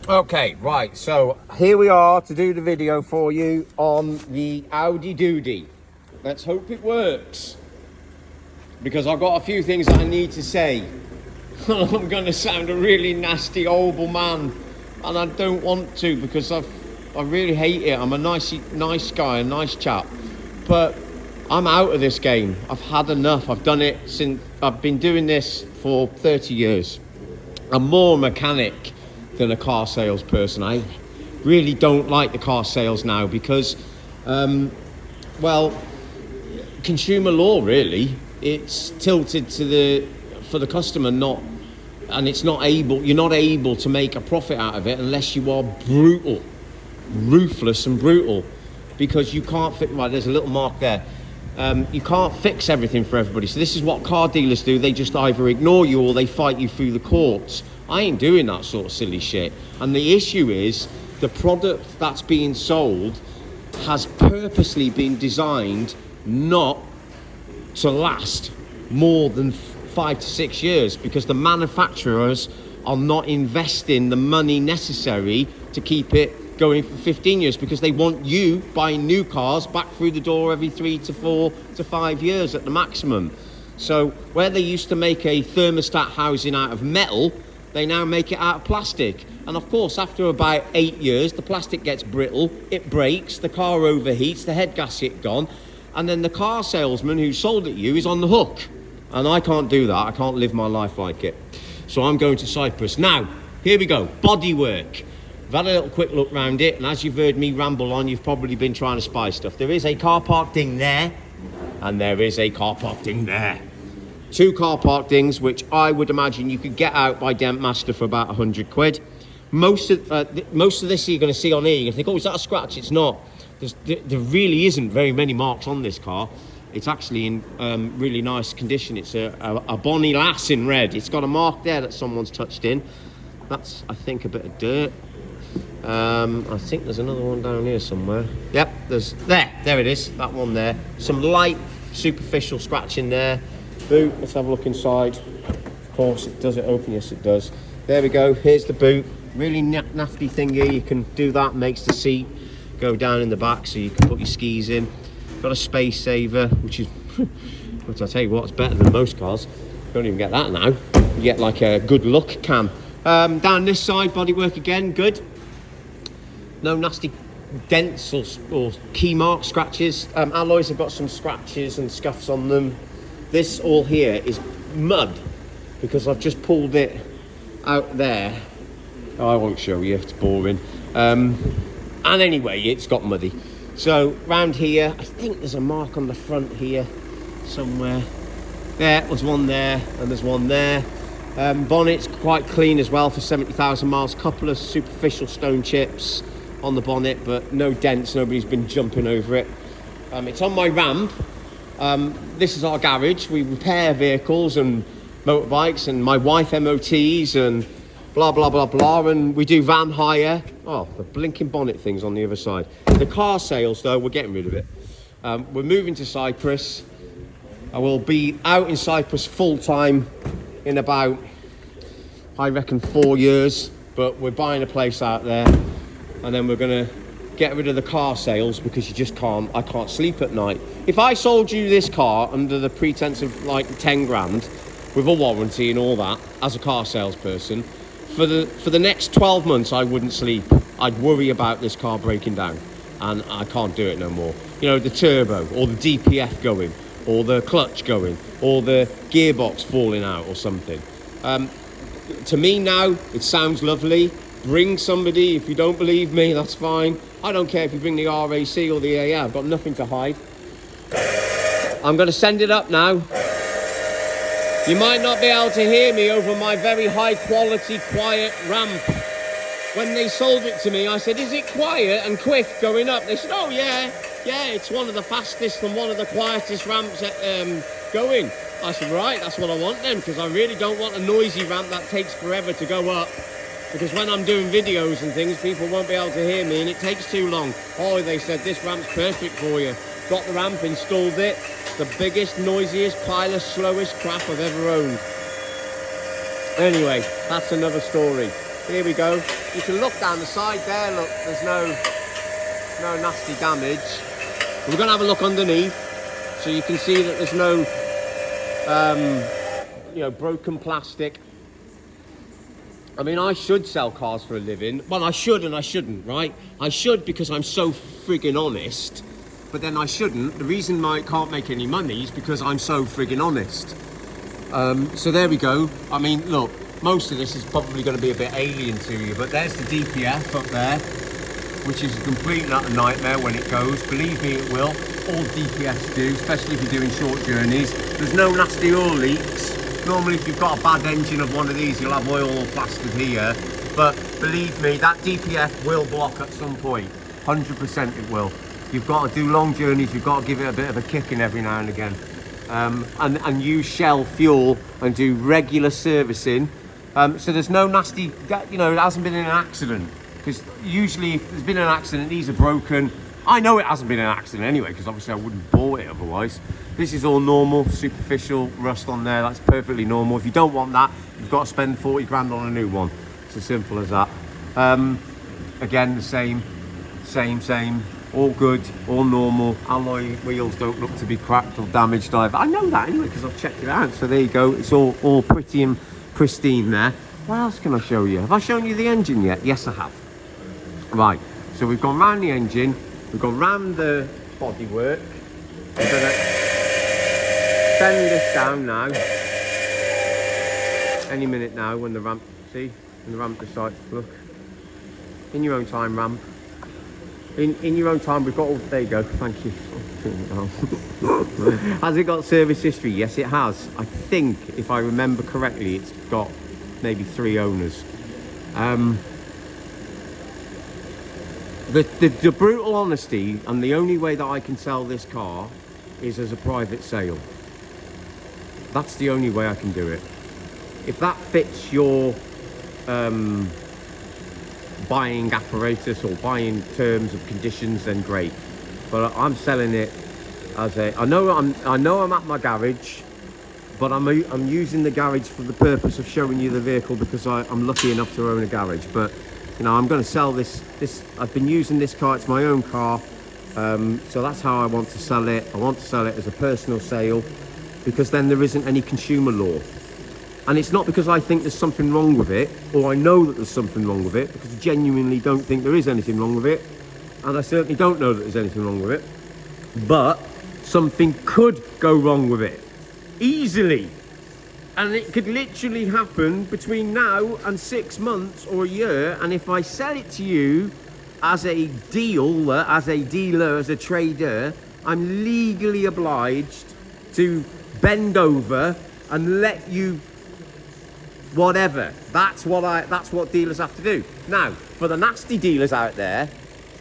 Okay, right, so here we are to do the video for you on the Audi Doody. Let's hope it works, because I've got a few things that I need to say. I'm going to sound a really nasty, horrible man, and I don't want to, because I really hate it. I'm a nice guy, a nice chap, but I'm out of this game. I've had enough. I've done it since I've been doing this for 30 years. I'm more a mechanic than a car salesperson. I really don't like the car sales now because, well, consumer law really. It's tilted to for the customer, you're not able to make a profit out of it unless you are ruthless and brutal, because you can't fit. Right, there's a little mark there. You can't fix everything for everybody. So this is what car dealers do. They just either ignore you or they fight you through the courts. I ain't doing that sort of silly shit. And the issue is the product that's being sold has purposely been designed not to last more than 5 to 6 years, because the manufacturers are not investing the money necessary to keep it going for 15 years, because they want you buying new cars back through the door every 3 to 4 to 5 years at the maximum. So where they used to make a thermostat housing out of metal, they now make it out of plastic. And of course, after about 8 years, the plastic gets brittle, it breaks, the car overheats, the head gasket gone, and then the car salesman who sold it you is on the hook. And I can't do that. I can't live my life like it. So I'm going to Cyprus. Now, here we go. Bodywork. I've had a little quick look round it, and as you've heard me ramble on, you've probably been trying to spy stuff. There is a car park ding there, and there is a car park ding there. 2 car park dings, which I would imagine you could get out by Dent Master for about 100 quid. Most of this you're going to see on here, you're going to think, oh, is that a scratch? It's not. There really isn't very many marks on this car. It's actually in really nice condition. It's a Bonnie Lass in red. It's got a mark there that someone's touched in. That's, I think, a bit of dirt. I think there's another one down here somewhere. Yep, there it is, that one there. Some light superficial scratching there. Boot, let's have a look inside. Of course, does it open? Yes, it does. There we go, here's the boot. Really nifty thing here. You can do that, makes the seat go down in the back so you can put your skis in. Got a space saver, which I tell you what, it's better than most cars. You don't even get that now. You get like a good look cam. Down this side, bodywork again, good. No nasty dents or key mark scratches. Alloys have got some scratches and scuffs on them. This all here is mud, because I've just pulled it out there. Oh, I won't show you, it's boring. And anyway, it's got muddy. So round here, I think there's a mark on the front here somewhere. There's one there, and there's one there. Bonnet's quite clean as well for 70,000 miles. Couple of superficial stone chips on the bonnet, but no dents. Nobody's been jumping over it. It's on my ramp. This is our garage. We repair vehicles and motorbikes, and my wife MOTs and blah blah blah blah, and we do van hire. Oh, the blinking bonnet thing's on the other side. The car sales though, we're getting rid of it. We're moving to Cyprus. I will be out in Cyprus full time in about, I reckon, 4 years, but we're buying a place out there, and then we're gonna get rid of the car sales, because I can't sleep at night. If I sold you this car under the pretense of like 10 grand with a warranty and all that as a car salesperson, for the next 12 months I wouldn't sleep. I'd worry about this car breaking down, and I can't do it no more. You know, the turbo or the DPF going, or the clutch going, or the gearbox falling out or something. To me now, it sounds lovely. Bring somebody. If you don't believe me, that's fine. I don't care if you bring the RAC or the AA. I've got nothing to hide. I'm going to send it up now. You might not be able to hear me over my very high quality, quiet ramp. When they sold it to me, I said, is it quiet and quick going up? They said, oh yeah, it's one of the fastest and one of the quietest ramps going. I said, right, that's what I want then, because I really don't want a noisy ramp that takes forever to go up. Because when I'm doing videos and things, people won't be able to hear me and it takes too long. Oh, they said, this ramp's perfect for you. Got the ramp, installed it. The biggest, noisiest, pile of slowest crap I've ever owned. Anyway, that's another story. Here we go. You can look down the side there, look, there's no nasty damage. We're going to have a look underneath, so you can see that there's no, broken plastic. I mean, I should sell cars for a living. Well, I should and I shouldn't, right? I should because I'm so friggin' honest, but then I shouldn't. The reason I can't make any money is because I'm so friggin' honest. So there we go. I mean, look, most of this is probably going to be a bit alien to you, but there's the DPF up there, which is a complete nightmare when it goes. Believe me, it will. All DPFs do, especially if you're doing short journeys. There's no nasty oil leaks. Normally, if you've got a bad engine of one of these, you'll have oil all plastered here. But believe me, that DPF will block at some point. 100% it will. You've got to do long journeys. You've got to give it a bit of a kicking every now and again. And use Shell fuel and do regular servicing. So there's no nasty, it hasn't been in an accident. Because usually if there's been an accident, these are broken. I know it hasn't been an accident anyway, because obviously I wouldn't have bought it otherwise. This is all normal, superficial rust on there. That's perfectly normal. If you don't want that, you've got to spend 40 grand on a new one. It's as simple as that. Again, the same. All good, all normal. Alloy wheels don't look to be cracked or damaged either. I know that anyway, because I've checked it out. So there you go. It's all pretty and pristine there. What else can I show you? Have I shown you the engine yet? Yes, I have. Right, so we've gone round the engine, we've gone round the bodywork. We're going to send this down now. Any minute now when the ramp, when the ramp decides to look. In your own time, ramp. In your own time, we've got all, there you go, thank you. Has it got service history? Yes, it has. I think, if I remember correctly, it's got maybe 3 owners. The brutal honesty, and the only way that I can sell this car is as a private sale. That's the only way I can do it. If that fits your buying apparatus or buying terms of conditions, then great. But I'm selling it as a, I know I'm at my garage, but I'm using the garage for the purpose of showing you the vehicle because I'm lucky enough to own a garage. But I'm going to sell this. I've been using this car. It's my own car, so that's how I want to sell it. I want to sell it as a personal sale because then there isn't any consumer law. And it's not because I think there's something wrong with it, or I know that there's something wrong with it, because I genuinely don't think there is anything wrong with it, and I certainly don't know that there's anything wrong with it. But something could go wrong with it, easily. And it could literally happen between now and 6 months or a year, and if I sell it to you as a dealer, as a trader, I'm legally obliged to bend over and let you whatever. That's what dealers have to do. Now, for the nasty dealers out there,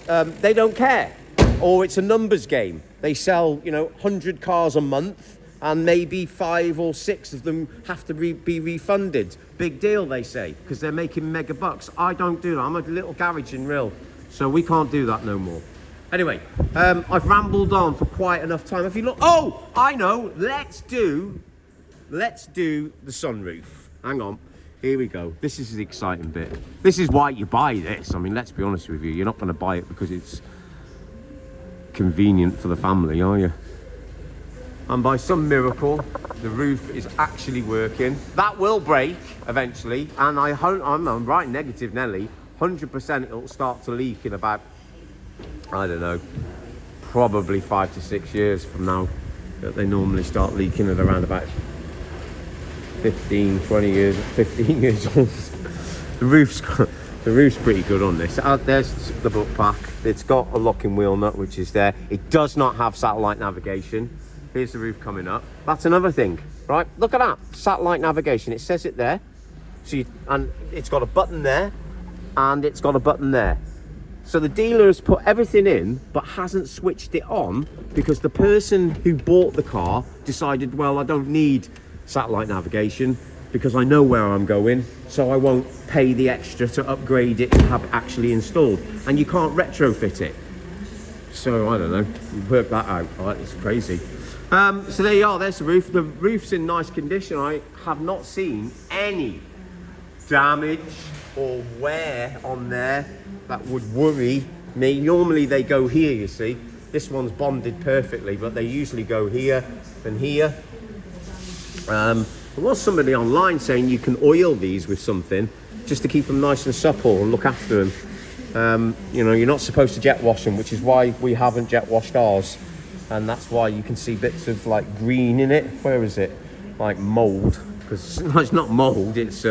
they don't care, or it's a numbers game. They sell, 100 cars a month, and maybe 5 or 6 of them have to be refunded. Big deal, they say, because they're making mega bucks. I don't do that. I'm a little garage in Rill, so we can't do that no more. Anyway, I've rambled on for quite enough time. If you look, oh, I know. Let's do the sunroof. Hang on, here we go. This is the exciting bit. This is why you buy this. I mean, let's be honest with you. You're not going to buy it because it's convenient for the family, are you? And by some miracle, the roof is actually working. That will break eventually, and I'm right negative, Nelly. 100% it'll start to leak in about, I don't know, probably 5 to 6 years from now. That they normally start leaking at around about 15 years old. The roof's pretty good on this. There's the book pack. It's got a locking wheel nut, which is there. It does not have satellite navigation. Here's the roof coming up. That's another thing, right? Look at that, satellite navigation. It says it there. And it's got a button there, and it's got a button there. So the dealer has put everything in, but hasn't switched it on because the person who bought the car decided, well, I don't need satellite navigation because I know where I'm going, so I won't pay the extra to upgrade it and have it actually installed. And you can't retrofit it. So I don't know, you work that out, right? It's crazy. So there you are, there's the roof. The roof's in nice condition. I have not seen any damage or wear on there that would worry me. Normally they go here, you see. This one's bonded perfectly, but they usually go here and here. There was somebody online saying you can oil these with something just to keep them nice and supple and look after them. You know, you're not supposed to jet wash them, which is why we haven't jet washed ours. And that's why you can see bits of like green in it. Where is it? Like mold, because it's not mold, it's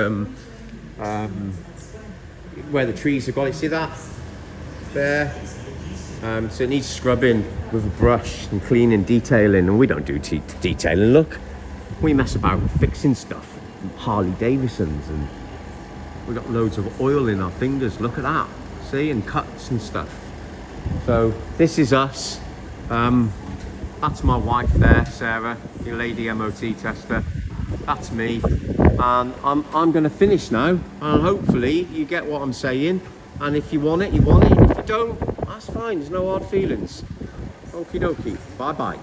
where the trees have got it. See that? There. So it needs scrubbing with a brush and cleaning, detailing, and we don't do detailing. Look, we mess about with fixing stuff, Harley Davidsons, and we got loads of oil in our fingers. Look at that, see, and cuts and stuff. So this is us. That's my wife there, Sarah, your lady MOT tester. That's me, and I'm going to finish now. And hopefully you get what I'm saying. And if you want it, you want it. If you don't, that's fine. There's no hard feelings. Okie dokie. Bye bye.